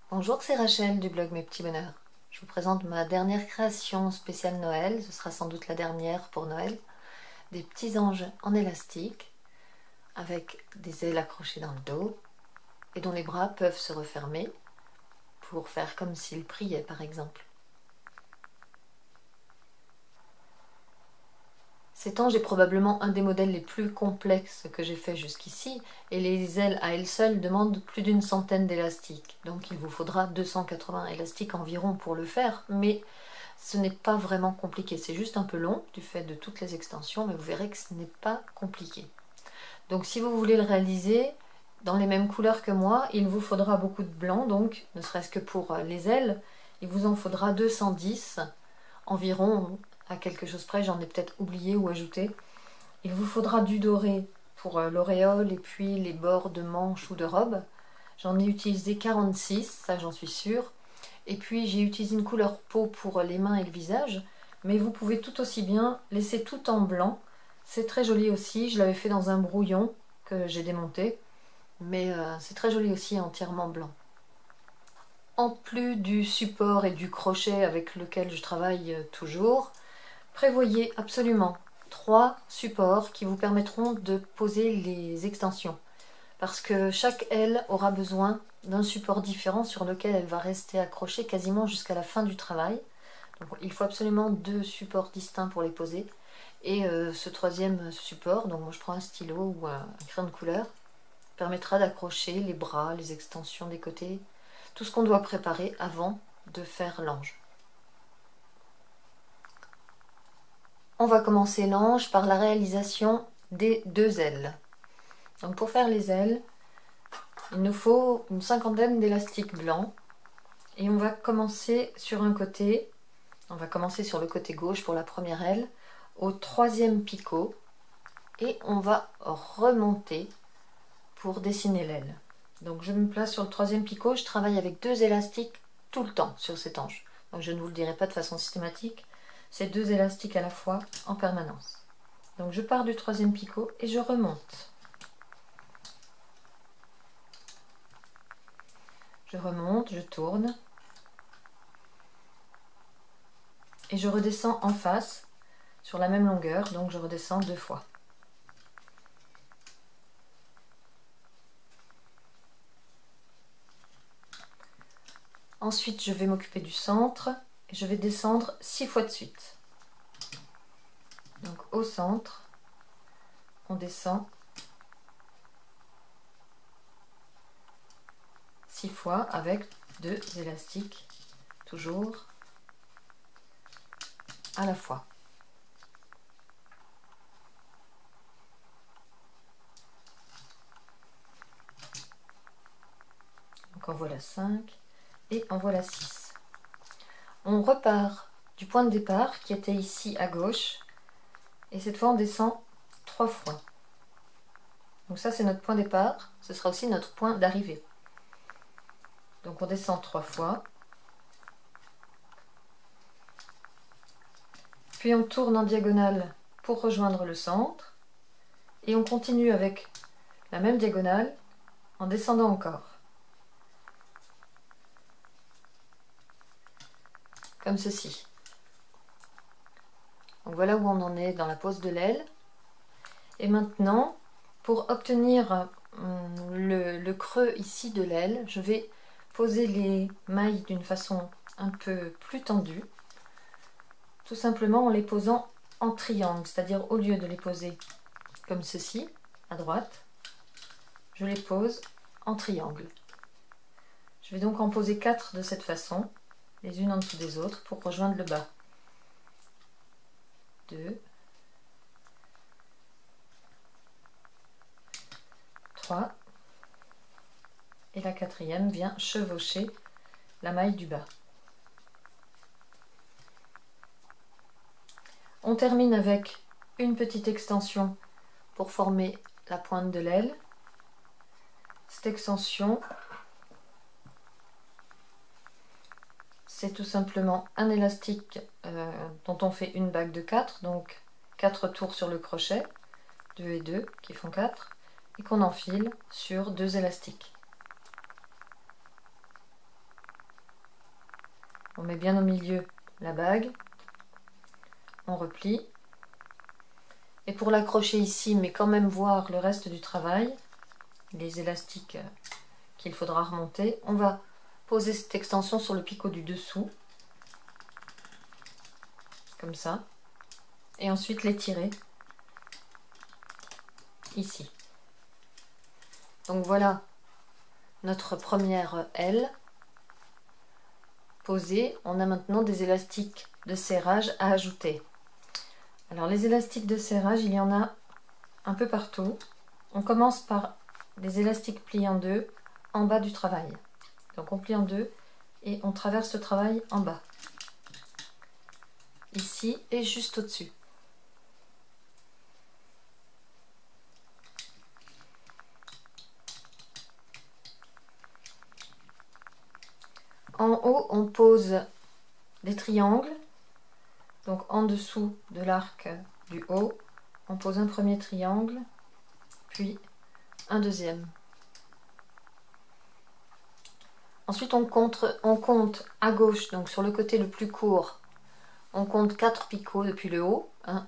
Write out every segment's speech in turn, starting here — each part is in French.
Bonjour, c'est Rachel du blog Mes Petits Bonheurs. Je vous présente ma dernière création spéciale Noël, ce sera sans doute la dernière pour Noël. Des petits anges en élastique, avec des ailes accrochées dans le dos, et dont les bras peuvent se refermer pour faire comme s'ils priaient par exemple. Cet ange est probablement un des modèles les plus complexes que j'ai fait jusqu'ici, et les ailes à elles seules demandent plus d'une centaine d'élastiques. Donc il vous faudra 280 élastiques environ pour le faire, mais ce n'est pas vraiment compliqué. C'est juste un peu long du fait de toutes les extensions, mais vous verrez que ce n'est pas compliqué. Donc si vous voulez le réaliser dans les mêmes couleurs que moi, il vous faudra beaucoup de blanc, donc ne serait-ce que pour les ailes, il vous en faudra 210 environ. À quelque chose près, j'en ai peut-être oublié ou ajouté. Il vous faudra du doré pour l'auréole et puis les bords de manches ou de robe. J'en ai utilisé 46, ça j'en suis sûre. Et puis j'ai utilisé une couleur peau pour les mains et le visage, mais vous pouvez tout aussi bien laisser tout en blanc. C'est très joli aussi, je l'avais fait dans un brouillon que j'ai démonté, mais c'est très joli aussi entièrement blanc. En plus du support et du crochet avec lequel je travaille toujours, prévoyez absolument 3 supports qui vous permettront de poser les extensions. Parce que chaque aile aura besoin d'un support différent sur lequel elle va rester accrochée quasiment jusqu'à la fin du travail. Donc il faut absolument 2 supports distincts pour les poser. Et ce troisième support, donc moi je prends un stylo ou un crayon de couleur, permettra d'accrocher les bras, les extensions des côtés, tout ce qu'on doit préparer avant de faire l'ange. On va commencer l'ange par la réalisation des 2 ailes. Donc pour faire les ailes, il nous faut une cinquantaine d'élastiques blancs et on va commencer sur un côté, on va commencer sur le côté gauche pour la première aile, au 3e picot et on va remonter pour dessiner l'aile. Donc je me place sur le 3e picot, je travaille avec 2 élastiques tout le temps sur cet ange. Donc je ne vous le dirai pas de façon systématique, c'est 2 élastiques à la fois en permanence. Donc je pars du 3e picot et je remonte. Je remonte, je tourne et je redescends en face sur la même longueur, donc je redescends 2 fois. Ensuite, je vais m'occuper du centre et je vais descendre 6 fois de suite. Donc au centre, on descend 6 fois avec 2 élastiques, toujours à la fois. Donc en voilà 5 et en voilà 6. On repart du point de départ qui était ici à gauche et cette fois on descend 3 fois. Donc ça c'est notre point de départ, ce sera aussi notre point d'arrivée. Donc on descend 3 fois. Puis on tourne en diagonale pour rejoindre le centre. Et on continue avec la même diagonale en descendant encore. Comme ceci. Donc voilà où on en est dans la pose de l'aile. Et maintenant, pour obtenir le creux ici de l'aile, je vais poser les mailles d'une façon un peu plus tendue. Tout simplement en les posant en triangle, c'est-à-dire au lieu de les poser comme ceci, à droite, je les pose en triangle. Je vais donc en poser 4 de cette façon, les unes en dessous des autres, pour rejoindre le bas. 2, 3, et la 4e vient chevaucher la maille du bas. On termine avec une petite extension pour former la pointe de l'aile. Cette extension, c'est tout simplement un élastique dont on fait une bague de 4, donc 4 tours sur le crochet, 2 et 2 qui font 4, et qu'on enfile sur 2 élastiques. On met bien au milieu la bague, on replie. Et pour l'accrocher ici, mais quand même voir le reste du travail, les élastiques qu'il faudra remonter, on va poser cette extension sur le picot du dessous, comme ça, et ensuite l'étirer ici. Donc voilà notre première aile posée. On a maintenant des élastiques de serrage à ajouter. Alors les élastiques de serrage, il y en a un peu partout. On commence par des élastiques pliés en deux en bas du travail. Donc on plie en deux et on traverse le travail en bas. Ici et juste au-dessus. En haut, on pose des triangles. Donc en dessous de l'arc du haut, on pose un premier triangle, puis un deuxième. Ensuite, on compte à gauche, donc sur le côté le plus court, on compte 4 picots depuis le haut. 1,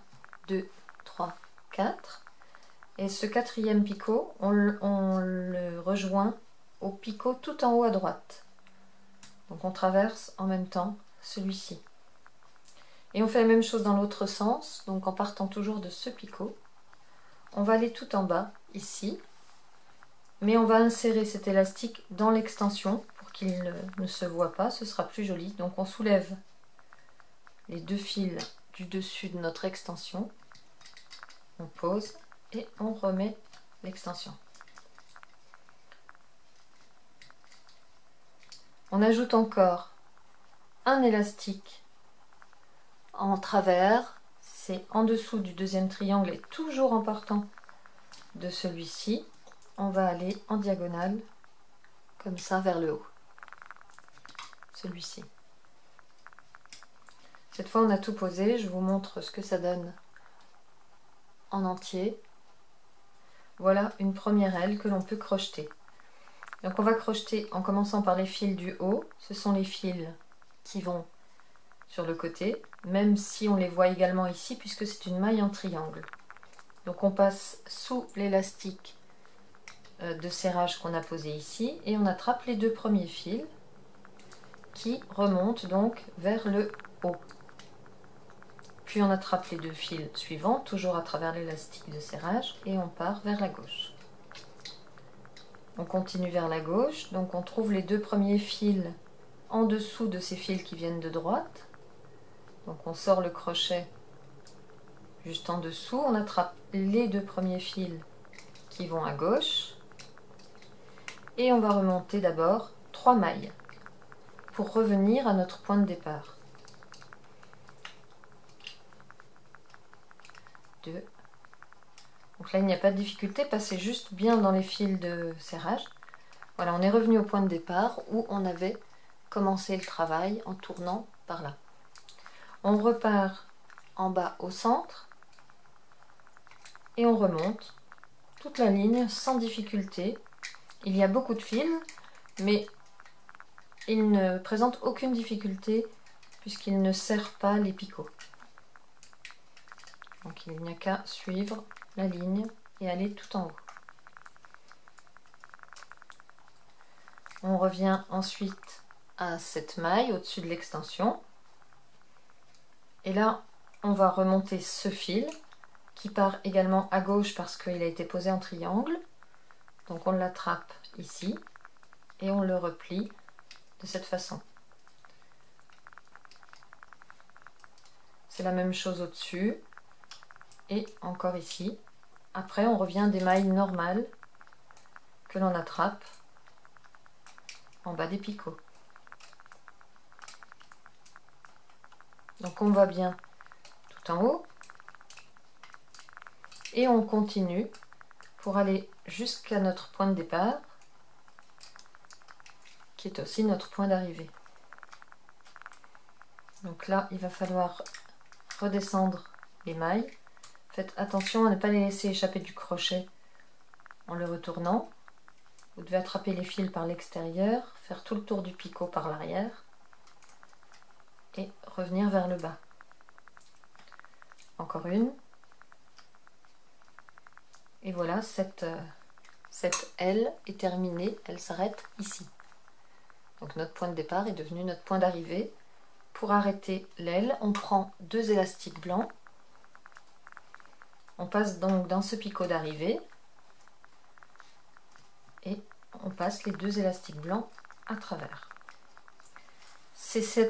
2, 3, 4. Et ce quatrième picot, on le rejoint au picot tout en haut à droite. Donc on traverse en même temps celui-ci. Et on fait la même chose dans l'autre sens, donc en partant toujours de ce picot. On va aller tout en bas, ici, mais on va insérer cet élastique dans l'extension pour qu'il ne se voit pas, ce sera plus joli. Donc on soulève les deux fils du dessus de notre extension, on pose et on remet l'extension. On ajoute encore un élastique en travers, c'est en dessous du deuxième triangle et toujours en partant de celui-ci, on va aller en diagonale comme ça vers le haut, celui-ci. Cette fois on a tout posé, je vous montre ce que ça donne en entier. Voilà une première aile que l'on peut crocheter. Donc on va crocheter en commençant par les fils du haut, ce sont les fils qui vont sur le côté, même si on les voit également ici puisque c'est une maille en triangle. Donc on passe sous l'élastique de serrage qu'on a posé ici et on attrape les deux premiers fils qui remontent donc vers le haut. Puis on attrape les deux fils suivants, toujours à travers l'élastique de serrage, et on part vers la gauche. On continue vers la gauche, donc on trouve les deux premiers fils en dessous de ces fils qui viennent de droite. Donc on sort le crochet juste en dessous, on attrape les deux premiers fils qui vont à gauche et on va remonter d'abord 3 mailles pour revenir à notre point de départ. 2. Donc là il n'y a pas de difficulté, passez juste bien dans les fils de serrage. Voilà, on est revenu au point de départ où on avait commencé le travail en tournant par là. On repart en bas au centre et on remonte toute la ligne sans difficulté. Il y a beaucoup de fils, mais il ne présente aucune difficulté puisqu'il ne serre pas les picots. Donc il n'y a qu'à suivre la ligne et aller tout en haut. On revient ensuite à cette maille au-dessus de l'extension. Et là, on va remonter ce fil qui part également à gauche parce qu'il a été posé en triangle. Donc on l'attrape ici et on le replie de cette façon. C'est la même chose au-dessus et encore ici. Après, on revient des mailles normales que l'on attrape en bas des picots. Donc on va bien tout en haut et on continue pour aller jusqu'à notre point de départ qui est aussi notre point d'arrivée. Donc là il va falloir redescendre les mailles. Faites attention à ne pas les laisser échapper du crochet en le retournant. Vous devez attraper les fils par l'extérieur, faire tout le tour du picot par l'arrière et revenir vers le bas. Encore une. Et voilà, cette aile est terminée, elle s'arrête ici. Donc notre point de départ est devenu notre point d'arrivée. Pour arrêter l'aile, on prend 2 élastiques blancs. On passe donc dans ce picot d'arrivée et on passe les 2 élastiques blancs à travers. Ces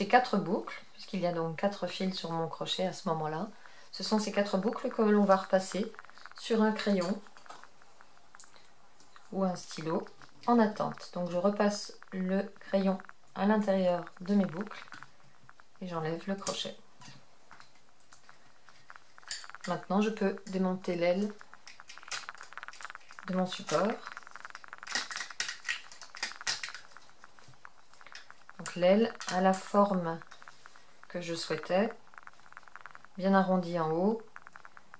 4 boucles, puisqu'il y a donc 4 fils sur mon crochet à ce moment-là, ce sont ces 4 boucles que l'on va repasser sur un crayon ou un stylo en attente. Donc je repasse le crayon à l'intérieur de mes boucles et j'enlève le crochet. Maintenant je peux démonter l'aile de mon support. Donc l'aile a la forme que je souhaitais, bien arrondie en haut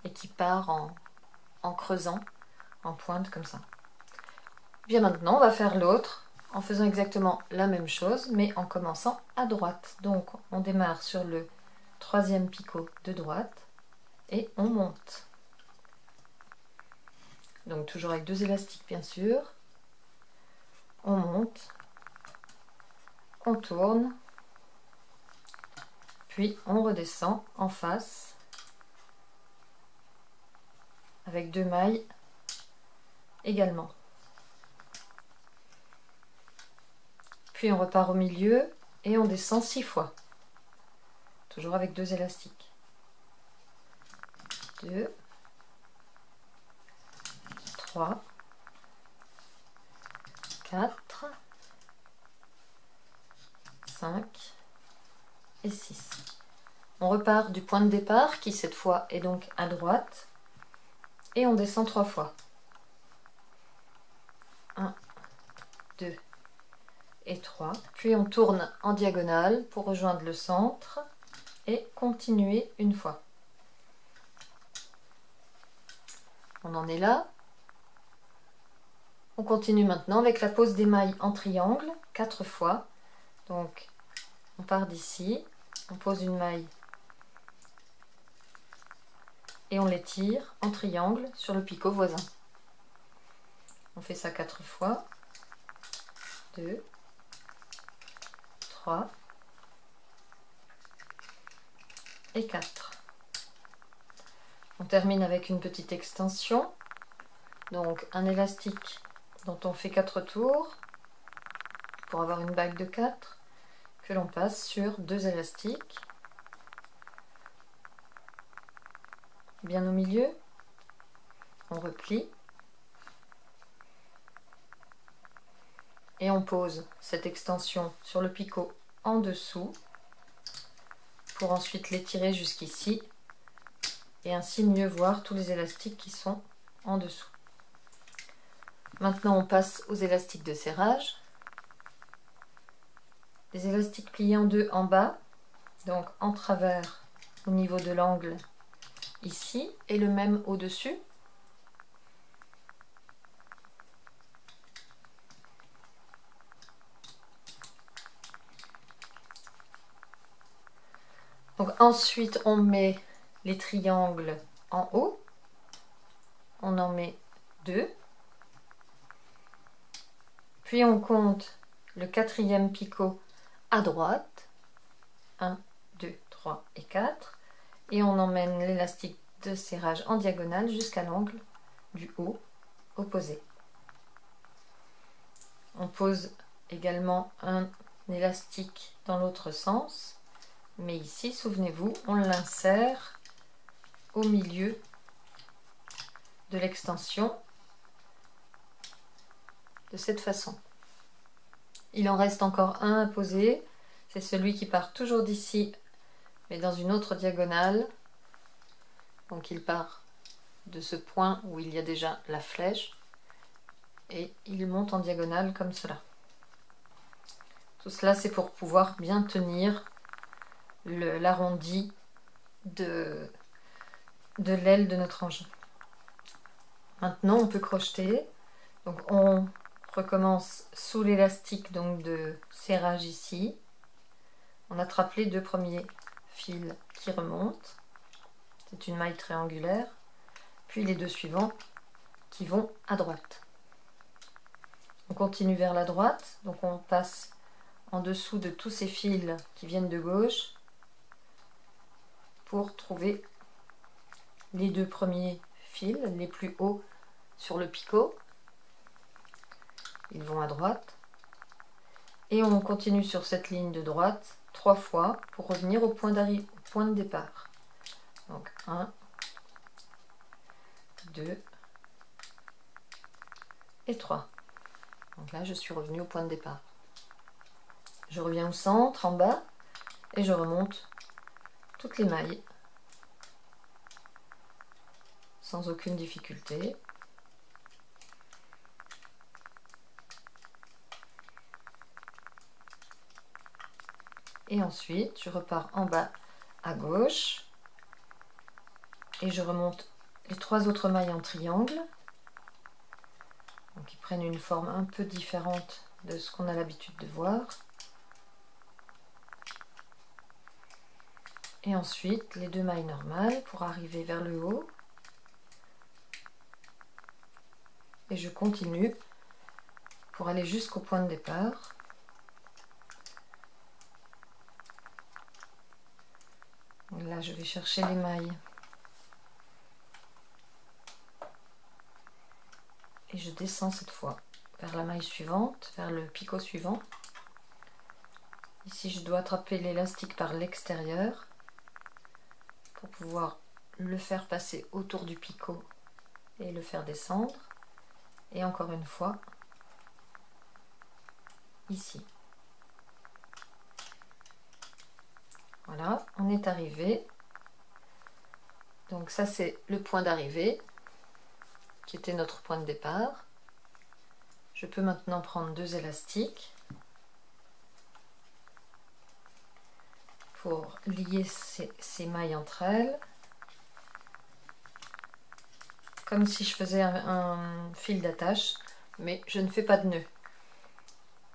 et qui part en creusant en pointe comme ça. Bien maintenant on va faire l'autre en faisant exactement la même chose mais en commençant à droite. Donc on démarre sur le 3e picot de droite et on monte. Donc toujours avec 2 élastiques bien sûr. On monte, on tourne, puis on redescend en face avec 2 mailles également. Puis on repart au milieu et on descend 6 fois. Toujours avec 2 élastiques. 2, 3, 4, 5 et 6. On repart du point de départ qui cette fois est donc à droite et on descend 3 fois. 1, 2 et 3. Puis on tourne en diagonale pour rejoindre le centre et continuer une fois. On en est là. On continue maintenant avec la pose des mailles en triangle 4 fois. Donc on part d'ici, on pose une maille et on les tire en triangle sur le picot voisin. On fait ça 4 fois. 2, 3 et 4. On termine avec une petite extension. Donc un élastique dont on fait 4 tours pour avoir une bague de 4 que l'on passe sur 2 élastiques. Bien au milieu, on replie et on pose cette extension sur le picot en dessous pour ensuite l'étirer jusqu'ici et ainsi mieux voir tous les élastiques qui sont en dessous. Maintenant on passe aux élastiques de serrage. Les élastiques pliés en deux en bas, donc en travers au niveau de l'angle ici et le même au-dessus. Donc ensuite on met les triangles en haut, on en met 2, puis on compte le 4e picot à droite, 1, 2, 3 et 4, et on emmène l'élastique de serrage en diagonale jusqu'à l'angle du haut opposé. On pose également un élastique dans l'autre sens, mais ici, souvenez-vous, on l'insère au milieu de l'extension de cette façon. Il en reste encore un à poser, c'est celui qui part toujours d'ici, mais dans une autre diagonale. Donc il part de ce point où il y a déjà la flèche, et il monte en diagonale comme cela. Tout cela, c'est pour pouvoir bien tenir l'arrondi de l'aile de notre engin. Maintenant, on peut crocheter. Donc on recommence sous l'élastique donc de serrage ici. on attrape les 2 premiers fils qui remontent, c'est une maille triangulaire, puis les 2 suivants qui vont à droite. On continue vers la droite, donc on passe en dessous de tous ces fils qui viennent de gauche pour trouver les 2 premiers fils les plus hauts sur le picot. Ils vont à droite et on continue sur cette ligne de droite 3 fois pour revenir au point de départ. Donc 1, 2 et 3. Donc là je suis revenue au point de départ. Je reviens au centre, en bas, et je remonte toutes les mailles sans aucune difficulté. Et ensuite, je repars en bas à gauche et je remonte les 3 autres mailles en triangle. Donc, ils prennent une forme un peu différente de ce qu'on a l'habitude de voir. Et ensuite, les 2 mailles normales pour arriver vers le haut. Et je continue pour aller jusqu'au point de départ. Là, je vais chercher les mailles. Et je descends cette fois vers la maille suivante, vers le picot suivant. Ici, je dois attraper l'élastique par l'extérieur pour pouvoir le faire passer autour du picot et le faire descendre. Et encore une fois, ici. Voilà, on est arrivé. Donc ça, c'est le point d'arrivée, qui était notre point de départ. Je peux maintenant prendre 2 élastiques pour lier ces mailles entre elles, comme si je faisais un fil d'attache, mais je ne fais pas de nœud.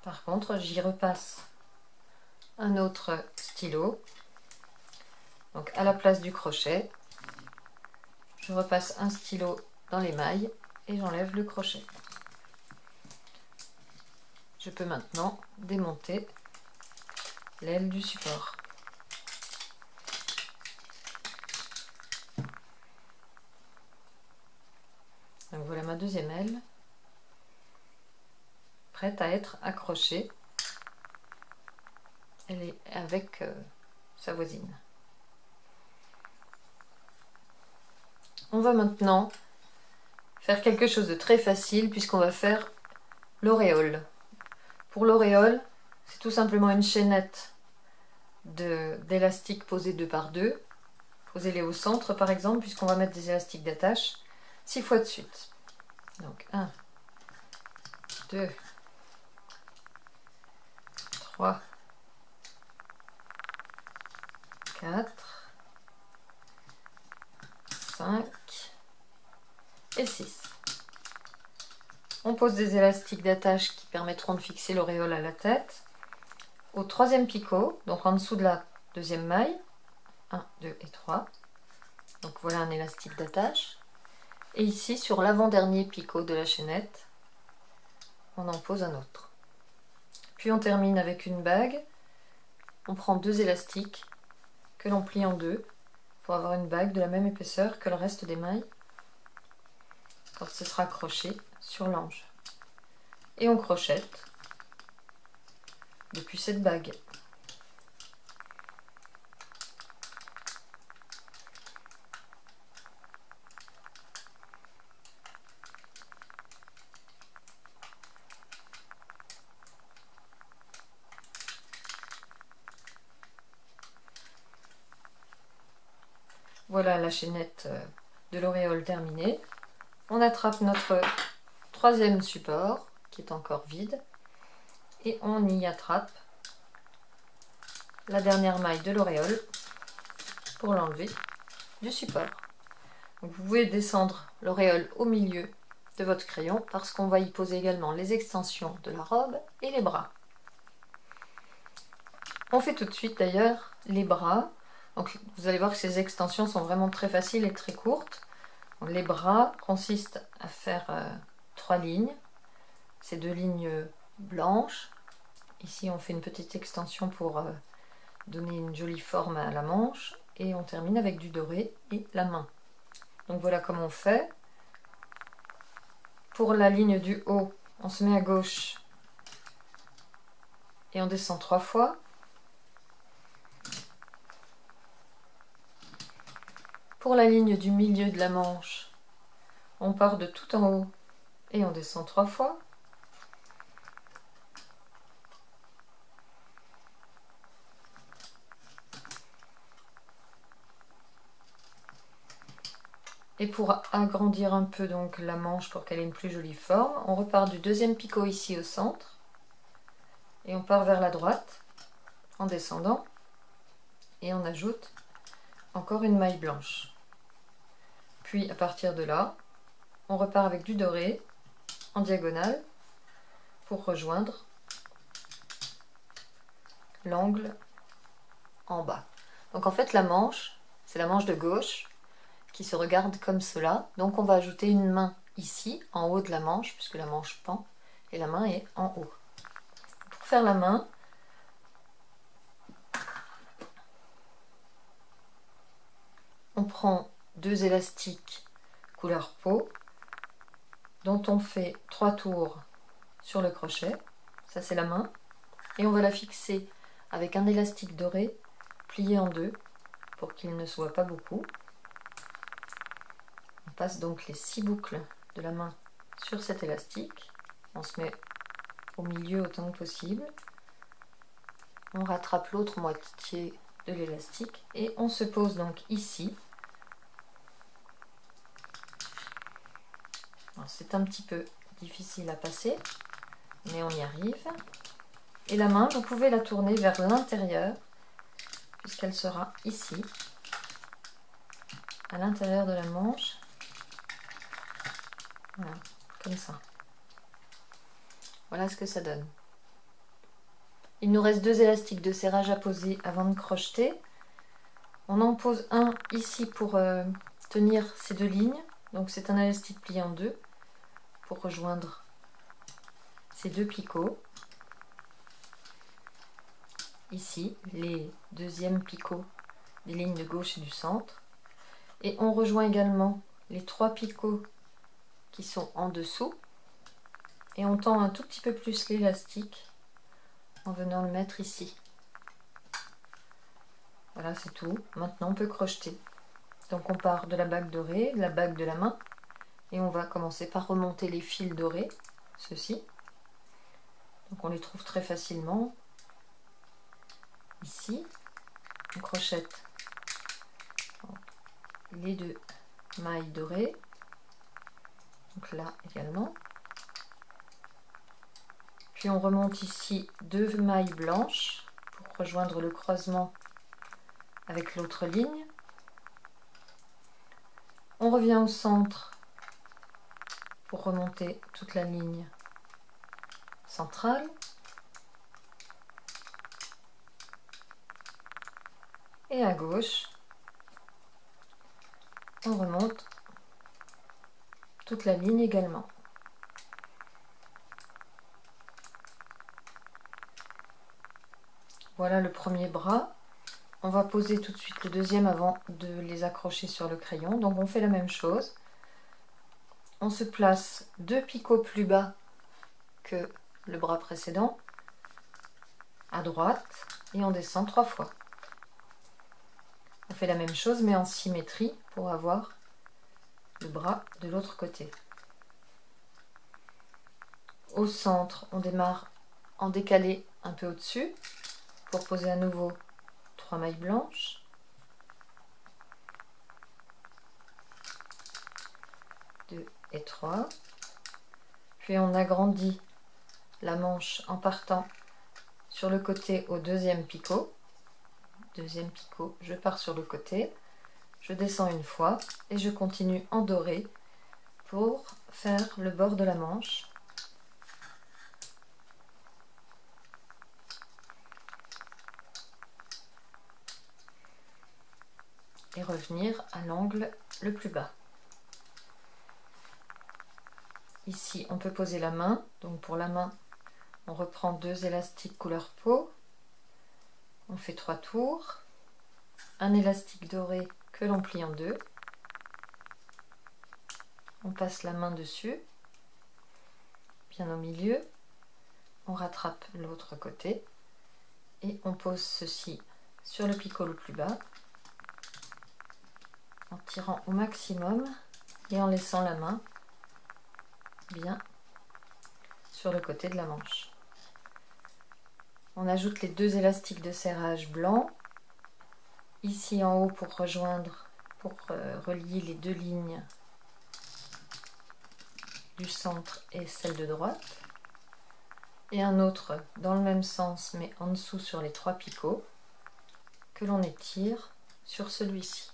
Par contre, j'y repasse un autre stylo. Donc à la place du crochet, je repasse un stylo dans les mailles et j'enlève le crochet. Je peux maintenant démonter l'aile du support. Donc voilà ma deuxième aile, prête à être accrochée. Elle est avec sa voisine. On va maintenant faire quelque chose de très facile puisqu'on va faire l'auréole. Pour l'auréole, c'est tout simplement une chaînette d'élastiques posées 2 par 2. Posez-les au centre par exemple puisqu'on va mettre des élastiques d'attache 6 fois de suite. Donc 1, 2, 3, 4, 5 et 6. On pose des élastiques d'attache qui permettront de fixer l'auréole à la tête. Au 3e picot, donc en dessous de la 2e maille, 1, 2 et 3. Donc voilà un élastique d'attache. Et ici, sur l'avant-dernier picot de la chaînette, on en pose un autre. Puis on termine avec une bague. On prend 2 élastiques que l'on plie en 2 pour avoir une bague de la même épaisseur que le reste des mailles quand ce sera accroché sur l'ange. Et on crochette depuis cette bague. Voilà la chaînette de l'auréole terminée. On attrape notre 3e support qui est encore vide et on y attrape la dernière maille de l'auréole pour l'enlever du support. Donc vous pouvez descendre l'auréole au milieu de votre crayon parce qu'on va y poser également les extensions de la robe et les bras. On fait tout de suite d'ailleurs les bras. Donc vous allez voir que ces extensions sont vraiment très faciles et très courtes. Donc, les bras consistent à faire 3 lignes. Ces 2 lignes blanches. Ici on fait une petite extension pour donner une jolie forme à la manche. Et on termine avec du doré et la main. Donc voilà comment on fait. Pour la ligne du haut, on se met à gauche et on descend 3 fois. Pour la ligne du milieu de la manche, on part de tout en haut et on descend 3 fois. Et pour agrandir un peu donc la manche pour qu'elle ait une plus jolie forme, on repart du deuxième picot ici au centre et on part vers la droite en descendant et on ajoute encore une maille blanche. Puis à partir de là, on repart avec du doré en diagonale pour rejoindre l'angle en bas. Donc en fait la manche, c'est la manche de gauche qui se regarde comme cela. Donc on va ajouter une main ici, en haut de la manche, puisque la manche pend, et la main est en haut. Pour faire la main, on prend 2 élastiques couleur peau, dont on fait 3 tours sur le crochet, ça c'est la main, et on va la fixer avec un élastique doré, plié en 2, pour qu'il ne soit pas beaucoup. On passe donc les 6 boucles de la main sur cet élastique. On se met au milieu autant que possible. On rattrape l'autre moitié de l'élastique et on se pose donc ici. C'est un petit peu difficile à passer, mais on y arrive. Et la main, vous pouvez la tourner vers l'intérieur, puisqu'elle sera ici, à l'intérieur de la manche. Voilà, comme ça. Voilà ce que ça donne. Il nous reste 2 élastiques de serrage à poser avant de crocheter. On en pose un ici pour tenir ces 2 lignes. Donc c'est un élastique plié en 2 pour rejoindre ces 2 picots. Ici, les deuxièmes picots des lignes de gauche et du centre. Et on rejoint également les 3 picots qui sont en dessous. Et on tend un tout petit peu plus l'élastique en venant le mettre ici. Voilà, c'est tout. Maintenant, on peut crocheter. Donc on part de la bague dorée, de la bague de la main. Et on va commencer par remonter les fils dorés, ceux-ci. Donc on les trouve très facilement. Ici, on crochette les 2 mailles dorées. Donc là également. Puis on remonte ici 2 mailles blanches pour rejoindre le croisement avec l'autre ligne. On revient au centre pour remonter toute la ligne centrale. Et à gauche, on remonte toute la ligne également. Voilà le premier bras. On va poser tout de suite le deuxième avant de les accrocher sur le crayon. Donc on fait la même chose. On se place 2 picots plus bas que le bras précédent, à droite, et on descend 3 fois. On fait la même chose mais en symétrie pour avoir le bras de l'autre côté. Au centre, on démarre en décalé un peu au-dessus pour poser à nouveau 3 mailles blanches. Deux et 3. Puis on agrandit la manche en partant sur le côté au deuxième picot. Deuxième picot, je pars sur le côté, je descends une fois et je continue en doré pour faire le bord de la manche. et revenir à l'angle le plus bas. Ici, on peut poser la main. Donc pour la main, on reprend 2 élastiques couleur peau. On fait 3 tours. Un élastique doré que l'on plie en 2. On passe la main dessus, bien au milieu. On rattrape l'autre côté. Et on pose ceci sur le picot le plus bas. En tirant au maximum et en laissant la main bien sur le côté de la manche. On ajoute les 2 élastiques de serrage blanc ici en haut pour relier les 2 lignes du centre et celle de droite, et un autre dans le même sens mais en dessous sur les 3 picots que l'on étire sur celui-ci.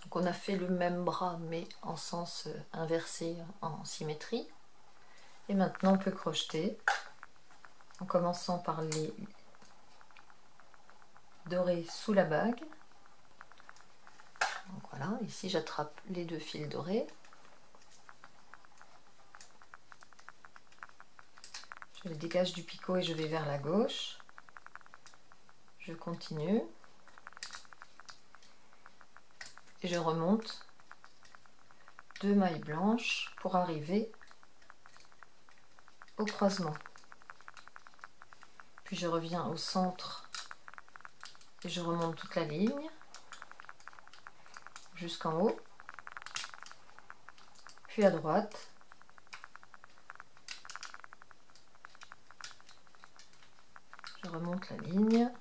Donc on a fait le même bras mais en sens inversé, en symétrie. Et maintenant on peut crocheter en commençant par les dorés sous la bague. Donc voilà, ici j'attrape les 2 fils dorés. Je les dégage du picot et je vais vers la gauche. Je continue. Et je remonte 2 mailles blanches pour arriver au croisement. Puis je reviens au centre et je remonte toute la ligne jusqu'en haut, puis à droite, je remonte la ligne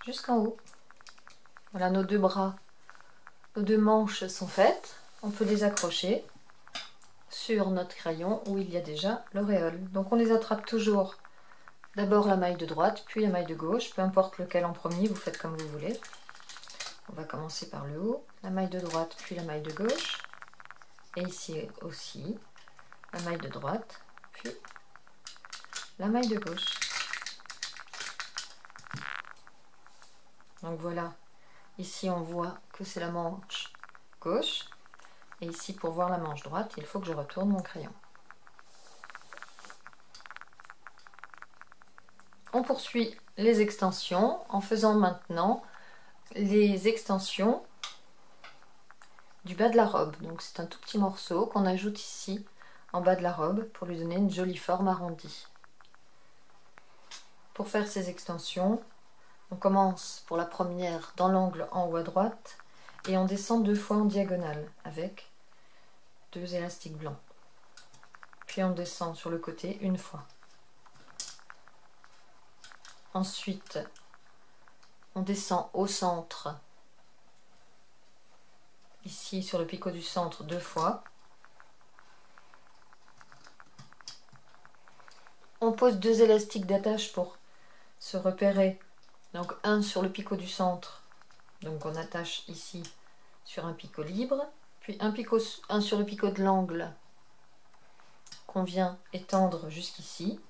jusqu'en haut. Voilà, nos 2 bras, nos 2 manches sont faites. On peut les accrocher sur notre crayon où il y a déjà l'auréole. Donc on les attrape toujours, d'abord la maille de droite, puis la maille de gauche, peu importe lequel en premier, vous faites comme vous voulez. On va commencer par le haut, la maille de droite, puis la maille de gauche. Et ici aussi, la maille de droite, puis la maille de gauche. Donc voilà, ici on voit que c'est la manche gauche. Et ici, pour voir la manche droite, il faut que je retourne mon crayon. On poursuit les extensions en faisant maintenant les extensions du bas de la robe. Donc c'est un tout petit morceau qu'on ajoute ici en bas de la robe pour lui donner une jolie forme arrondie. Pour faire ces extensions, on commence pour la première dans l'angle en haut à droite et on descend 2 fois en diagonale avec 2 élastiques blancs. Puis on descend sur le côté une fois. Ensuite, on descend au centre, ici sur le picot du centre 2 fois. On pose 2 élastiques d'attache pour se repérer. Donc un sur le picot du centre, donc on attache ici sur un picot libre, puis un sur le picot de l'angle qu'on vient étendre jusqu'ici.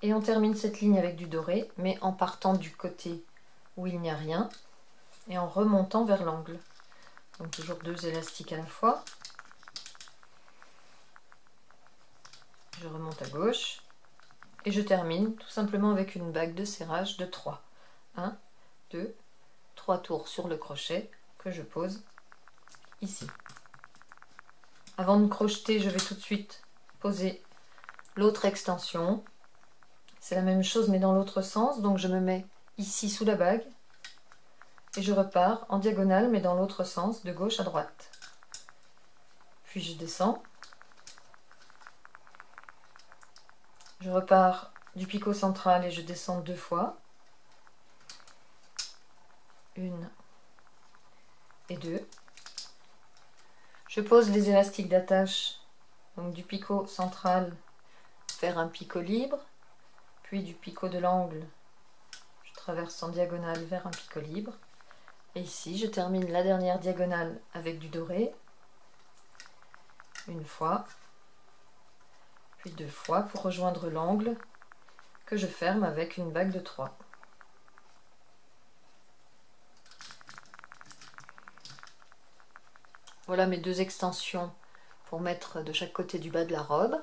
Et on termine cette ligne avec du doré, mais en partant du côté où il n'y a rien et en remontant vers l'angle. Donc toujours 2 élastiques à la fois. Je remonte à gauche et je termine tout simplement avec une bague de serrage de 3. 1, 2, 3 tours sur le crochet que je pose ici. Avant de crocheter, je vais tout de suite poser l'autre extension. C'est la même chose mais dans l'autre sens, donc je me mets ici sous la bague et je repars en diagonale mais dans l'autre sens, de gauche à droite. Puis je descends. Je repars du picot central et je descends 2 fois. 1 et 2. Je pose les élastiques d'attache, donc du picot central vers un picot libre, puis du picot de l'angle, je traverse en diagonale vers un picot libre. Et ici, je termine la dernière diagonale avec du doré, une fois, puis 2 fois pour rejoindre l'angle que je ferme avec une bague de 3. Voilà mes deux extensions pour mettre de chaque côté du bas de la robe.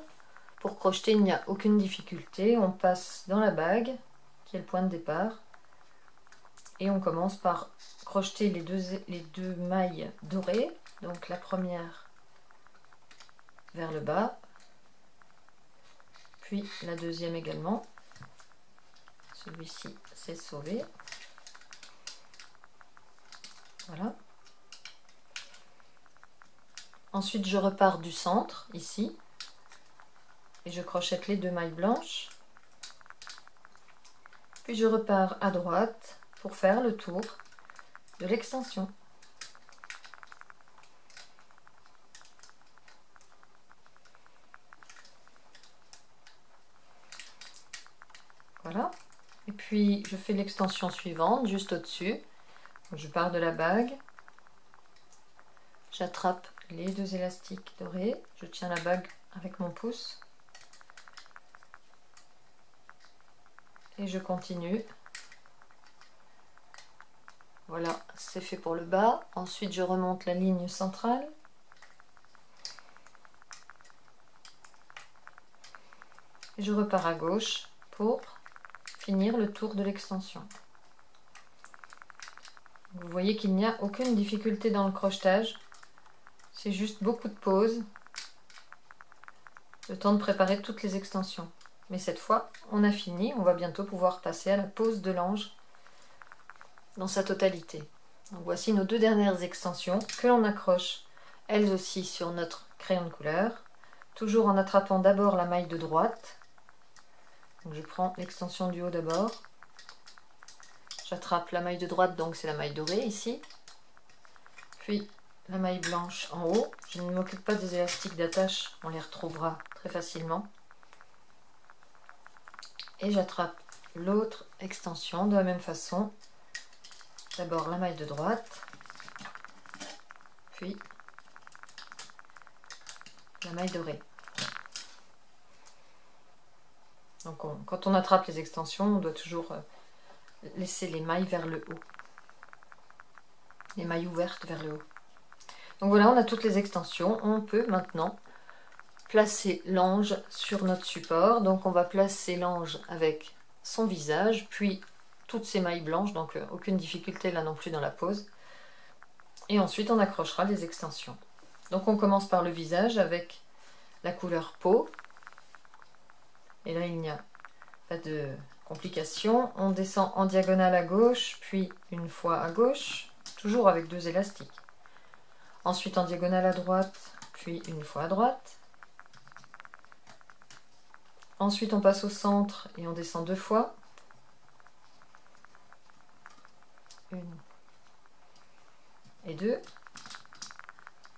Pour crocheter, il n'y a aucune difficulté. On passe dans la bague, qui est le point de départ. Et on commence par crocheter les deux mailles dorées. Donc la première vers le bas, puis la deuxième également. Celui-ci s'est sauvé. Voilà. Ensuite, je repars du centre, ici, et je crochette les deux mailles blanches. Puis je repars à droite pour faire le tour de l'extension. Voilà. Et puis, je fais l'extension suivante, juste au-dessus. Je pars de la bague. J'attrape les deux élastiques dorés. Je tiens la bague avec mon pouce. Et je continue. Voilà, c'est fait pour le bas. Ensuite, je remonte la ligne centrale. Et je repars à gauche pour finir le tour de l'extension. Vous voyez qu'il n'y a aucune difficulté dans le crochetage. C'est juste beaucoup de pauses. Le temps de préparer toutes les extensions. Mais cette fois, on a fini. On va bientôt pouvoir passer à la pose de l'ange dans sa totalité. Donc voici nos deux dernières extensions que l'on accroche elles aussi sur notre crayon de couleur, toujours en attrapant d'abord la maille de droite. Donc je prends l'extension du haut d'abord, j'attrape la maille de droite, donc c'est la maille dorée ici, puis la maille blanche en haut. Je ne m'occupe pas des élastiques d'attache, on les retrouvera très facilement. Et j'attrape l'autre extension de la même façon. D'abord la maille de droite, puis la maille dorée. Donc quand on attrape les extensions, on doit toujours laisser les mailles vers le haut. Les mailles ouvertes vers le haut. Donc voilà, on a toutes les extensions. On peut maintenant placer l'ange sur notre support. Donc on va placer l'ange avec son visage, puis toutes ces mailles blanches, donc aucune difficulté là non plus dans la pose. Et ensuite on accrochera les extensions. Donc on commence par le visage avec la couleur peau. Et là il n'y a pas de complication. On descend en diagonale à gauche, puis une fois à gauche, toujours avec deux élastiques. Ensuite en diagonale à droite, puis une fois à droite. Ensuite on passe au centre et on descend deux fois. Une et deux.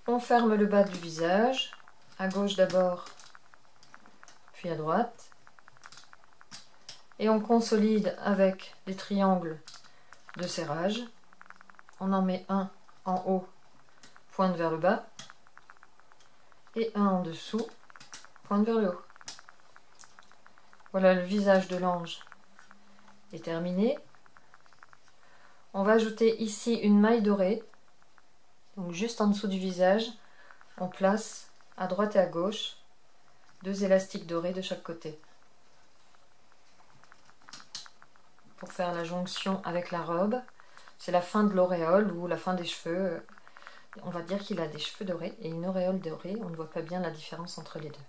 On ferme le bas du visage, à gauche d'abord, puis à droite. Et on consolide avec les triangles de serrage. On en met un en haut, pointe vers le bas, et un en dessous, pointe vers le haut. Voilà, le visage de l'ange est terminé. On va ajouter ici une maille dorée. Donc juste en dessous du visage, on place à droite et à gauche deux élastiques dorés de chaque côté. Pour faire la jonction avec la robe, c'est la fin de l'auréole ou la fin des cheveux. On va dire qu'il a des cheveux dorés et une auréole dorée. On ne voit pas bien la différence entre les deux.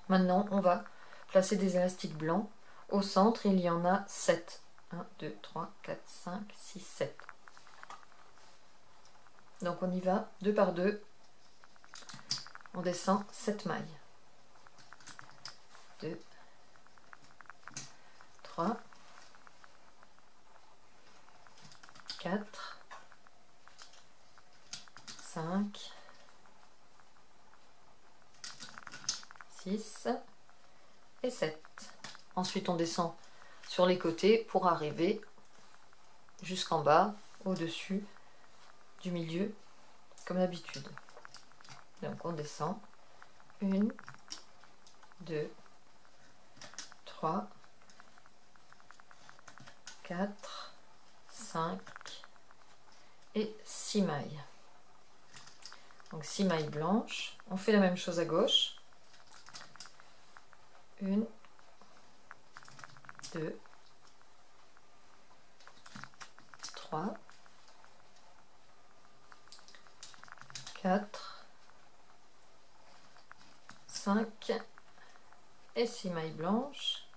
Maintenant, on va placer des élastiques blancs. Au centre, il y en a 7. 1, 2, 3, 4, 5, 6, 7. Donc on y va, deux par deux. On descend 7 mailles. 2, 3, 4, 5, 6 et 7. Ensuite on descend sur les côtés pour arriver jusqu'en bas, au-dessus du milieu, comme d'habitude. Donc on descend 1, 2, 3, 4, 5 et 6 mailles. Donc 6 mailles blanches. On fait la même chose à gauche. 1, 2, 3, 4, 5 et 6 mailles blanches.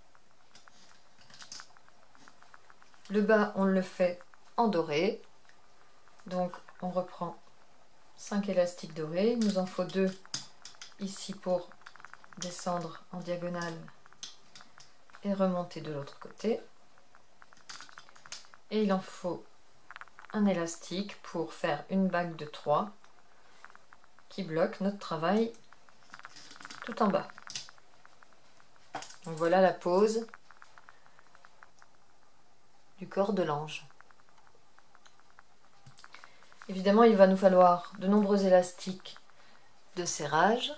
Le bas, on le fait en doré. Donc on reprend 5 élastiques dorés. Il nous en faut 2 ici pour descendre en diagonale et remonter de l'autre côté. Et il en faut un élastique pour faire une bague de 3 qui bloque notre travail tout en bas. Donc voilà la pose du corps de l'ange. Évidemment, il va nous falloir de nombreux élastiques de serrage.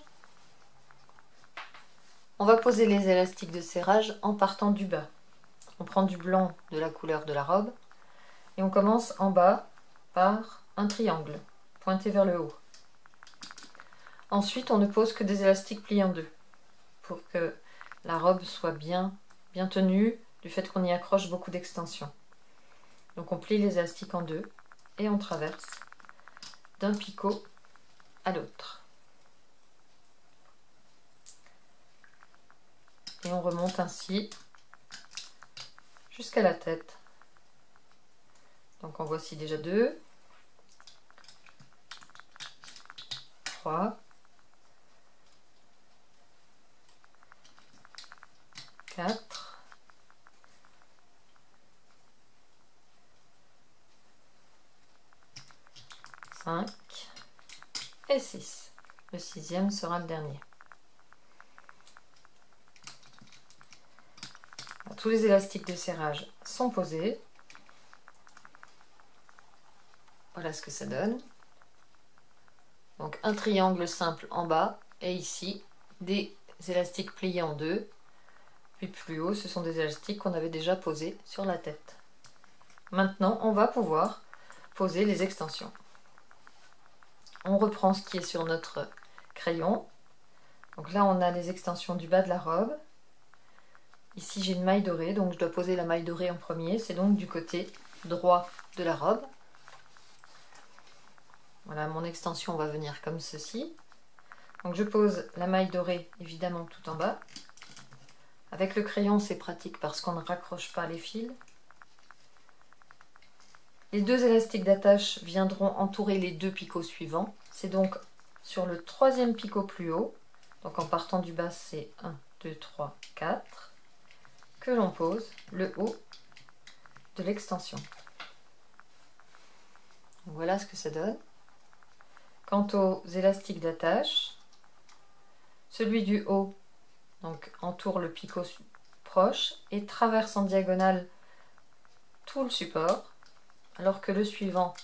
On va poser les élastiques de serrage en partant du bas. On prend du blanc de la couleur de la robe et on commence en bas par un triangle pointé vers le haut. Ensuite, on ne pose que des élastiques pliés en deux pour que la robe soit bien tenue du fait qu'on y accroche beaucoup d'extensions. Donc on plie les élastiques en deux et on traverse d'un picot à l'autre. Et on remonte ainsi jusqu'à la tête. Donc en voici déjà 2, 3, 4, 5 et 6. Le 6e sera le dernier. Tous les élastiques de serrage sont posés. Voilà ce que ça donne. Donc un triangle simple en bas et ici des élastiques pliés en deux. Puis plus haut, ce sont des élastiques qu'on avait déjà posés sur la tête. Maintenant, on va pouvoir poser les extensions. On reprend ce qui est sur notre crayon. Donc là, on a les extensions du bas de la robe. Ici, j'ai une maille dorée, donc je dois poser la maille dorée en premier. C'est donc du côté droit de la robe. Voilà, mon extension va venir comme ceci. Donc je pose la maille dorée, évidemment, tout en bas. Avec le crayon, c'est pratique parce qu'on ne raccroche pas les fils. Les deux élastiques d'attache viendront entourer les deux picots suivants. C'est donc sur le troisième picot plus haut, donc en partant du bas, c'est 1, 2, 3, 4, que l'on pose le haut de l'extension. Voilà ce que ça donne. Quant aux élastiques d'attache, celui du haut donc, entoure le picot proche et traverse en diagonale tout le support, alors que le suivant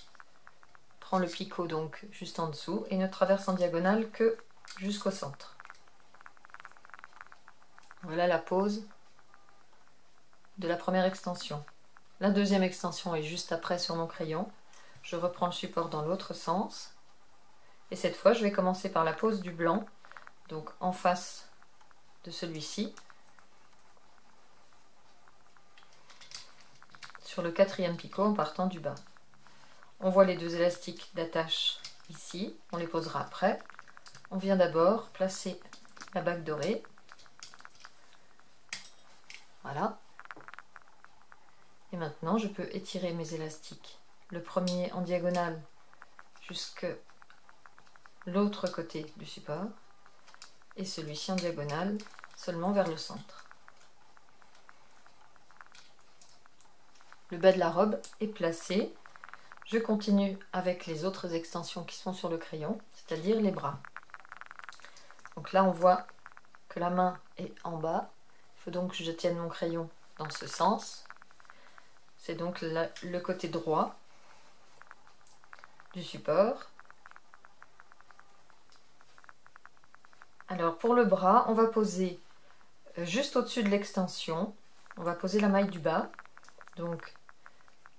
prend le picot donc juste en dessous et ne traverse en diagonale que jusqu'au centre. Voilà la pose de la première extension. La deuxième extension est juste après sur mon crayon. Je reprends le support dans l'autre sens. Et cette fois, je vais commencer par la pose du blanc, donc en face de celui-ci, sur le quatrième picot en partant du bas. On voit les deux élastiques d'attache ici, on les posera après. On vient d'abord placer la bague dorée. Voilà. Et maintenant, je peux étirer mes élastiques. Le premier en diagonale jusqu'à l'autre côté du support et celui-ci en diagonale seulement vers le centre. Le bas de la robe est placé. Je continue avec les autres extensions qui sont sur le crayon, c'est-à-dire les bras. Donc là, on voit que la main est en bas. Il faut donc que je tienne mon crayon dans ce sens. C'est donc le côté droit du support. Alors pour le bras, on va poser juste au-dessus de l'extension, on va poser la maille du bas. Donc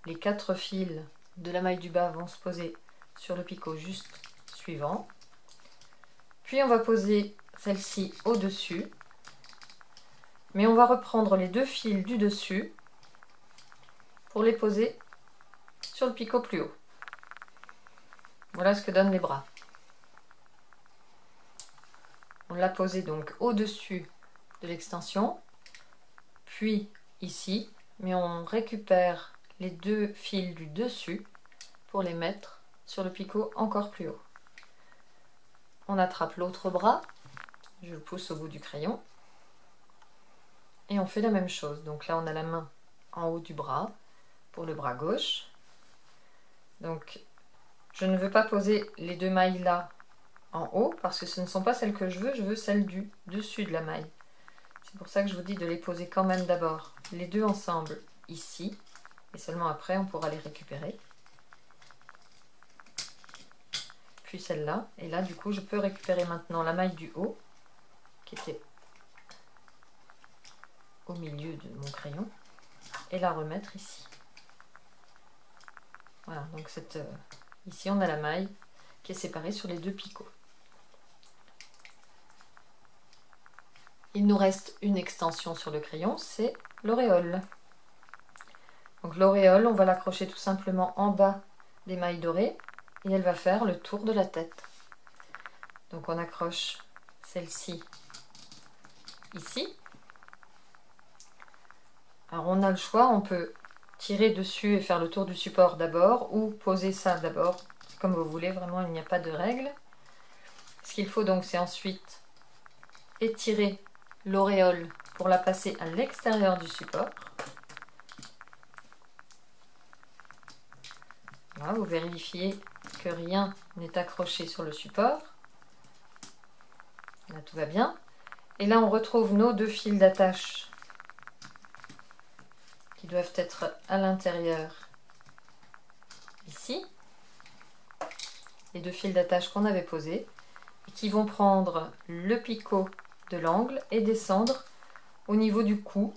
les 4 fils de la maille du bas vont se poser sur le picot juste suivant. Puis on va poser celle-ci au-dessus. Mais on va reprendre les 2 fils du dessus pour les poser sur le picot plus haut. Voilà ce que donnent les bras. On l'a posé donc au-dessus de l'extension, puis ici, mais on récupère les 2 fils du dessus pour les mettre sur le picot encore plus haut. On attrape l'autre bras, je le pousse au bout du crayon, et on fait la même chose. Donc là on a la main en haut du bras pour le bras gauche. Donc je ne veux pas poser les 2 mailles là en haut parce que ce ne sont pas celles que je veux celles du dessus de la maille. C'est pour ça que je vous dis de les poser quand même d'abord les 2 ensemble ici, et seulement après on pourra les récupérer. Puis celle-là, et là du coup je peux récupérer maintenant la maille du haut qui était au milieu de mon crayon et la remettre ici. Voilà, donc ici on a la maille qui est séparée sur les 2 picots. Il nous reste une extension sur le crayon, c'est l'auréole. Donc l'auréole, on va l'accrocher tout simplement en bas des mailles dorées et elle va faire le tour de la tête. Donc on accroche celle-ci ici. Alors on a le choix, on peut tirer dessus et faire le tour du support d'abord ou poser ça d'abord, c'est comme vous voulez, vraiment il n'y a pas de règle. Ce qu'il faut donc c'est ensuite étirer l'auréole pour la passer à l'extérieur du support. Là, vous vérifiez que rien n'est accroché sur le support. Là, tout va bien. Et là, on retrouve nos 2 fils d'attache qui doivent être à l'intérieur ici. Les 2 fils d'attache qu'on avait posés et qui vont prendre le picot de l'angle et descendre au niveau du cou,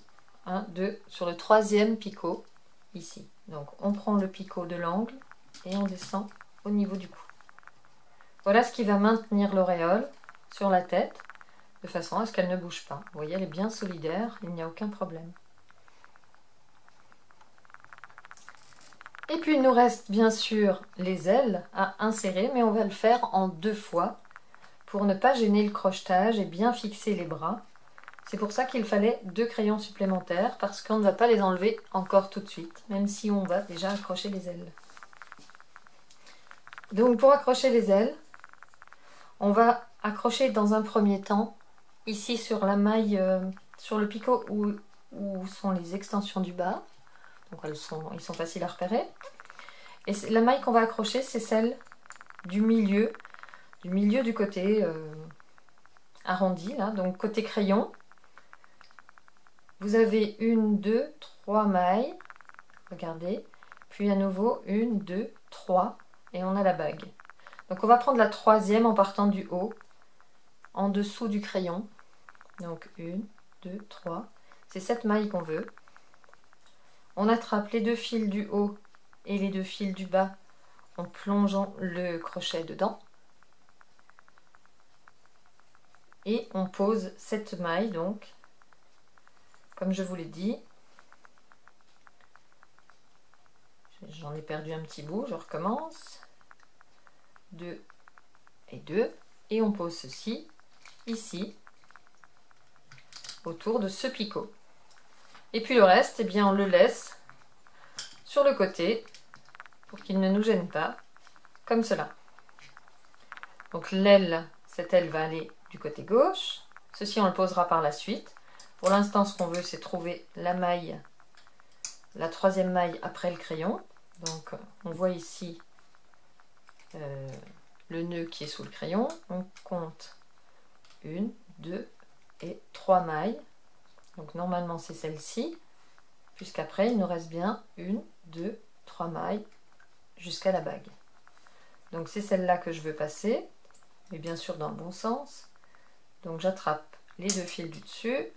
sur le 3e picot ici. Donc on prend le picot de l'angle et on descend au niveau du cou. Voilà ce qui va maintenir l'auréole sur la tête de façon à ce qu'elle ne bouge pas. Vous voyez, elle est bien solidaire, il n'y a aucun problème. Et puis il nous reste bien sûr les ailes à insérer, mais on va le faire en 2 fois pour ne pas gêner le crochetage et bien fixer les bras. C'est pour ça qu'il fallait 2 crayons supplémentaires, parce qu'on ne va pas les enlever encore tout de suite, même si on va déjà accrocher les ailes. Donc pour accrocher les ailes, on va accrocher dans un premier temps, ici sur la maille, sur le picot où sont les extensions du bas. Donc ils sont faciles à repérer. Et la maille qu'on va accrocher, c'est celle du milieu du côté arrondi, là, donc côté crayon. Vous avez 1, 2, 3 mailles, regardez, puis à nouveau 1, 2, 3, et on a la bague. Donc on va prendre la 3e en partant du haut, en dessous du crayon. Donc 1, 2, 3, c'est cette maille qu'on veut. On attrape les 2 fils du haut et les 2 fils du bas en plongeant le crochet dedans. Et on pose cette maille donc, comme je vous l'ai dit. J'en ai perdu un petit bout, je recommence. 2 et 2. Et on pose ceci ici, autour de ce picot. Et puis le reste, eh bien, on le laisse sur le côté pour qu'il ne nous gêne pas, comme cela. Donc l'aile, cette aile va aller du côté gauche. Ceci, on le posera par la suite. Pour l'instant, ce qu'on veut, c'est trouver la maille, la 3e maille après le crayon. Donc on voit ici le nœud qui est sous le crayon. On compte 1, 2 et 3 mailles. Donc normalement c'est celle-ci, puisqu'après il nous reste bien 1, 2, 3 mailles jusqu'à la bague. Donc c'est celle-là que je veux passer, mais bien sûr dans le bon sens. Donc j'attrape les 2 fils du dessus,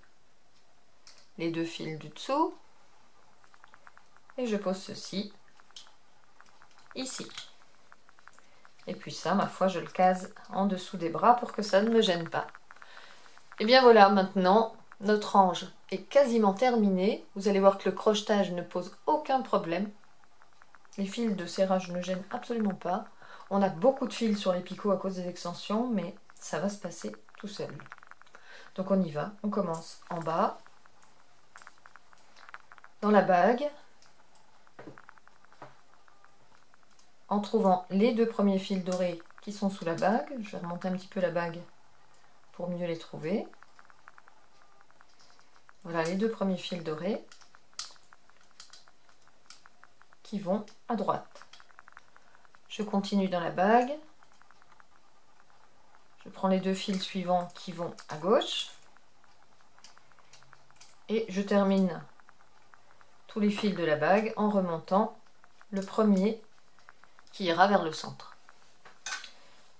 les 2 fils du dessous, et je pose ceci ici. Et puis ça, ma foi, je le case en dessous des bras pour que ça ne me gêne pas. Et bien voilà, maintenant, notre ange est quasiment terminé. Vous allez voir que le crochetage ne pose aucun problème. Les fils de serrage ne gênent absolument pas. On a beaucoup de fils sur les picots à cause des extensions, mais ça va se passer tout seul. Donc on y va, on commence en bas, dans la bague, en trouvant les deux premiers fils dorés qui sont sous la bague. Je vais remonter un petit peu la bague pour mieux les trouver. Voilà les deux premiers fils dorés qui vont à droite. Je continue dans la bague. Je prends les deux fils suivants qui vont à gauche. Et je termine tous les fils de la bague en remontant le premier qui ira vers le centre.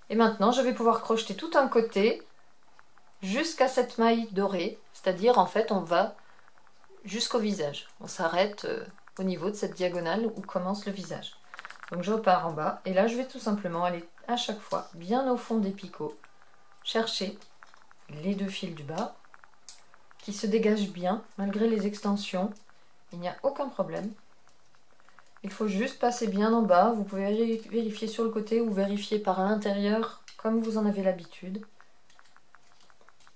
Et maintenant, je vais pouvoir crocheter tout un côté jusqu'à cette maille dorée. C'est-à-dire, en fait, on va jusqu'au visage. On s'arrête au niveau de cette diagonale où commence le visage. Donc je repars en bas et là je vais tout simplement aller à chaque fois bien au fond des picots, chercher les deux fils du bas qui se dégagent bien malgré les extensions. Il n'y a aucun problème. Il faut juste passer bien en bas. Vous pouvez vérifier sur le côté ou vérifier par l'intérieur comme vous en avez l'habitude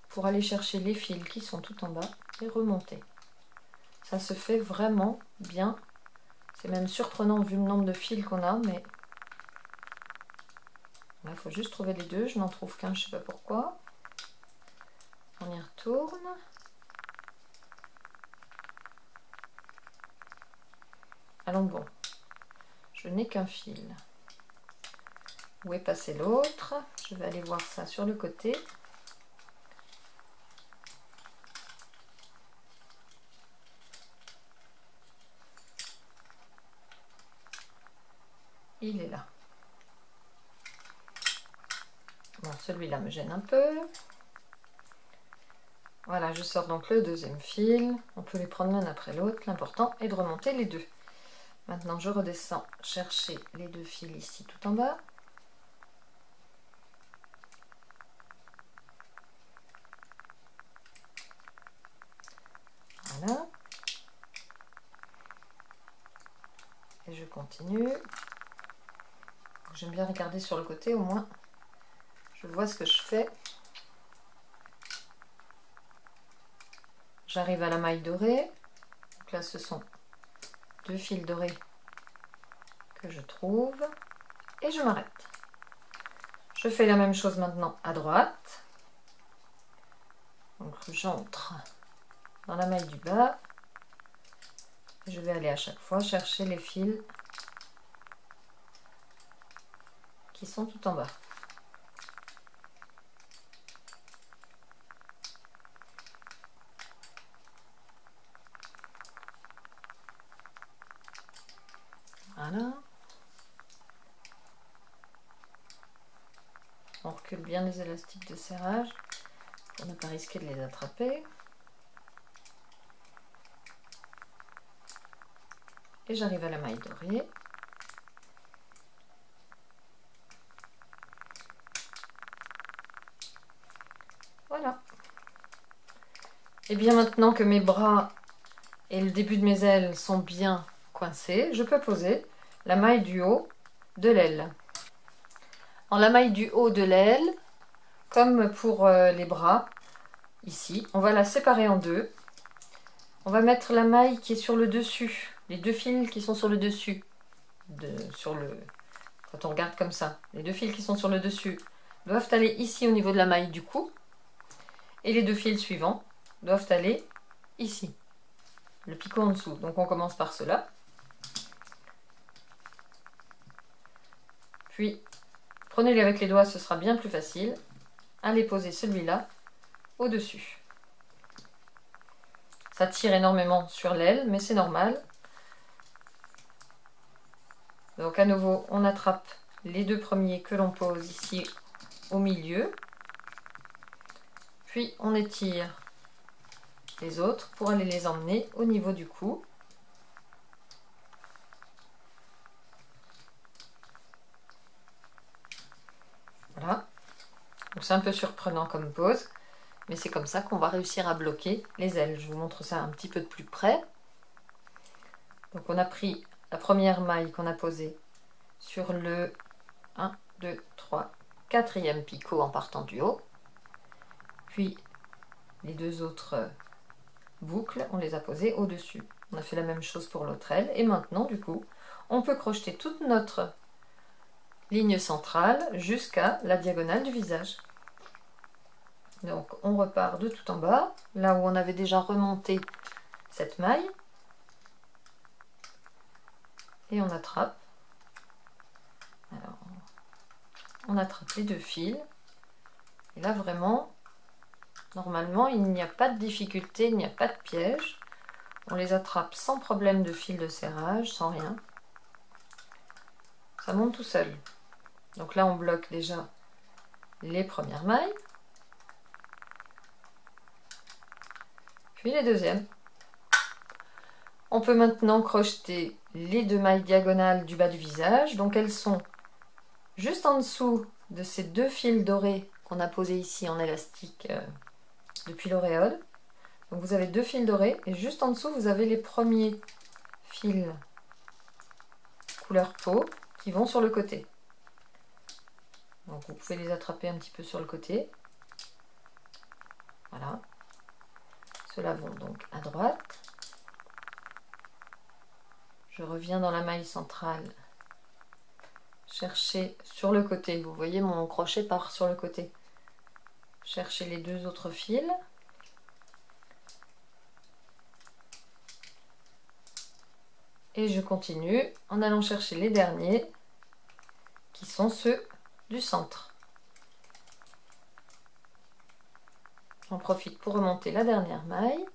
pour aller chercher les fils qui sont tout en bas et remonter. Ça se fait vraiment bien. C'est même surprenant vu le nombre de fils qu'on a, mais là, il faut juste trouver les deux. Je n'en trouve qu'un, je ne sais pas pourquoi. On y retourne. Allons bon. Je n'ai qu'un fil. Où est passé l'autre? Je vais aller voir ça sur le côté. Il est là. Bon, celui-là me gêne un peu. Voilà, je sors donc le deuxième fil. On peut les prendre l'un après l'autre. L'important est de remonter les deux. Maintenant, je redescends chercher les deux fils ici tout en bas. Voilà. Et je continue. J'aime bien regarder sur le côté, au moins je vois ce que je fais. J'arrive à la maille dorée. Donc là, ce sont deux fils dorés que je trouve. Et je m'arrête. Je fais la même chose maintenant à droite. Donc j'entre dans la maille du bas. Je vais aller à chaque fois chercher les fils qui sont tout en bas. Voilà. On recule bien les élastiques de serrage pour ne pas risquer de les attraper. Et j'arrive à la maille dorée. Voilà. Et bien maintenant que mes bras et le début de mes ailes sont bien coincés, je peux poser la maille du haut de l'aile. En la maille du haut de l'aile, comme pour les bras, ici, on va la séparer en deux. On va mettre la maille qui est sur le dessus, les deux fils qui sont sur le dessus, quand on regarde comme ça, les deux fils qui sont sur le dessus doivent aller ici au niveau de la maille du cou, et les deux fils suivants doivent aller ici, le picot en dessous. Donc on commence par cela. Puis, prenez-les avec les doigts, ce sera bien plus facile. Allez poser celui-là au-dessus. Ça tire énormément sur l'aile, mais c'est normal. Donc à nouveau, on attrape les deux premiers que l'on pose ici au milieu. Puis on étire les autres pour aller les emmener au niveau du cou. c'est un peu surprenant comme pose, mais c'est comme ça qu'on va réussir à bloquer les ailes. Je vous montre ça un petit peu de plus près. Donc on a pris la première maille qu'on a posée sur le 1, 2, 3, 4e picot en partant du haut. Puis les deux autres boucles, on les a posées au-dessus. On a fait la même chose pour l'autre aile. Et maintenant, du coup, on peut crocheter toute notre ligne centrale jusqu'à la diagonale du visage. Donc on repart de tout en bas, là où on avait déjà remonté cette maille. Et on attrape. Alors, on attrape les deux fils. Et là, vraiment, normalement, il n'y a pas de difficulté, il n'y a pas de piège. On les attrape sans problème de fil de serrage, sans rien. Ça monte tout seul. Donc là, on bloque déjà les premières mailles. Puis les deuxièmes. On peut maintenant crocheter les deux mailles diagonales du bas du visage. Donc elles sont juste en dessous de ces deux fils dorés qu'on a posés ici en élastique depuis l'auréole. Donc vous avez deux fils dorés et juste en dessous vous avez les premiers fils couleur peau qui vont sur le côté. Donc vous pouvez les attraper un petit peu sur le côté. Voilà. Ceux-là vont donc à droite. Je reviens dans la maille centrale. Chercher sur le côté. Vous voyez mon crochet part sur le côté. Chercher les deux autres fils. Et je continue en allant chercher les derniers qui sont ceux du centre. J'en profite pour remonter la dernière maille.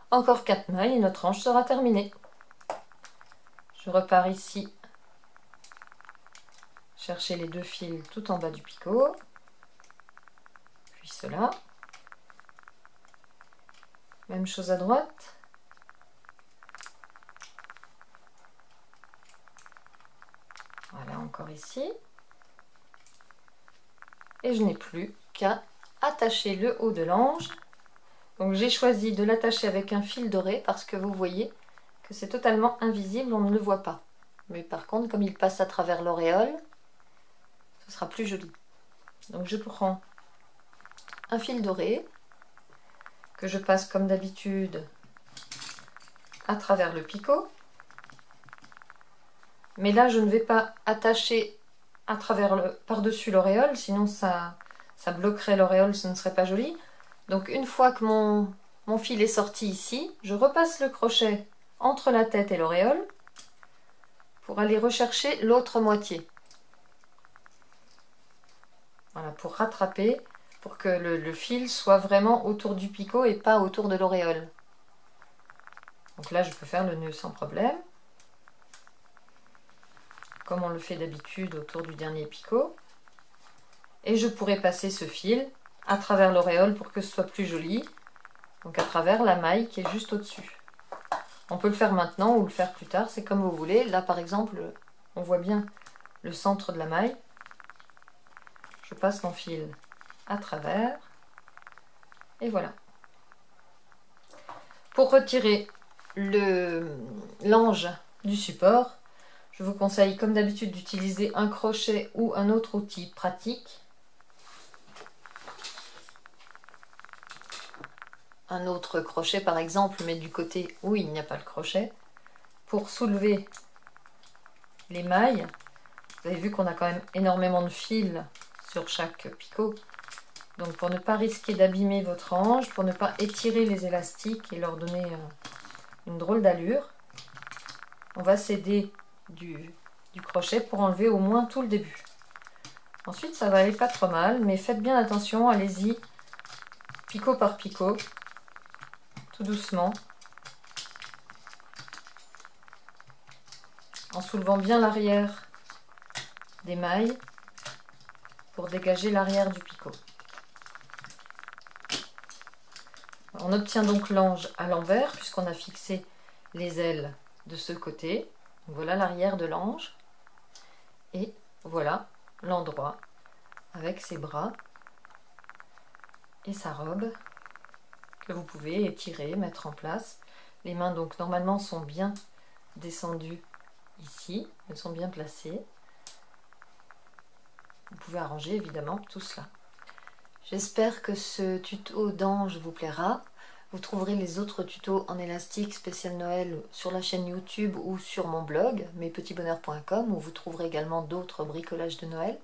Encore 4 mailles et notre range sera terminée. Je repars ici chercher les deux fils tout en bas du picot. Puis cela. Même chose à droite. Voilà, encore ici. Et je n'ai plus qu'à attacher le haut de l'ange. Donc j'ai choisi de l'attacher avec un fil doré parce que vous voyez que c'est totalement invisible, on ne le voit pas. Mais par contre, comme il passe à travers l'auréole, ce sera plus joli. Donc je prends un fil doré que je passe comme d'habitude à travers le picot. Mais là, je ne vais pas attacher à travers par-dessus l'auréole, sinon ça bloquerait l'auréole, ce ne serait pas joli. Donc une fois que mon fil est sorti ici, je repasse le crochet entre la tête et l'auréole pour aller rechercher l'autre moitié. Voilà, pour rattraper, pour que le fil soit vraiment autour du picot et pas autour de l'auréole. Donc là, je peux faire le nœud sans problème, comme on le fait d'habitude autour du dernier picot. Et je pourrais passer ce fil à travers l'auréole pour que ce soit plus joli, donc à travers la maille qui est juste au-dessus. On peut le faire maintenant ou le faire plus tard, c'est comme vous voulez. Là par exemple, on voit bien le centre de la maille. Je passe mon fil à travers et voilà. Pour retirer l'ange du support, je vous conseille comme d'habitude d'utiliser un crochet ou un autre outil pratique. Un autre crochet par exemple, mais du côté où il n'y a pas le crochet, pour soulever les mailles. Vous avez vu qu'on a quand même énormément de fils sur chaque picot, donc pour ne pas risquer d'abîmer votre ange, pour ne pas étirer les élastiques et leur donner une drôle d'allure, on va s'aider du crochet pour enlever au moins tout le début. Ensuite ça va aller pas trop mal, mais faites bien attention, allez-y picot par picot, tout doucement, en soulevant bien l'arrière des mailles pour dégager l'arrière du picot. On obtient donc l'ange à l'envers puisqu'on a fixé les ailes de ce côté. Donc voilà l'arrière de l'ange et voilà l'endroit avec ses bras et sa robe que vous pouvez étirer, mettre en place. Les mains donc normalement sont bien descendues ici, elles sont bien placées. Vous pouvez arranger évidemment tout cela. J'espère que ce tuto d'ange vous plaira. Vous trouverez les autres tutos en élastique spécial Noël sur la chaîne YouTube ou sur mon blog mespetitsbonheurs.com, où vous trouverez également d'autres bricolages de Noël.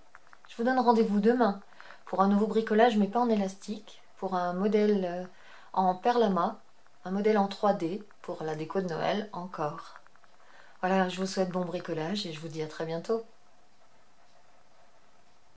Je vous donne rendez-vous demain pour un nouveau bricolage, mais pas en élastique, pour un modèle en perlama, un modèle en 3D pour la déco de Noël encore. Voilà, je vous souhaite bon bricolage et je vous dis à très bientôt.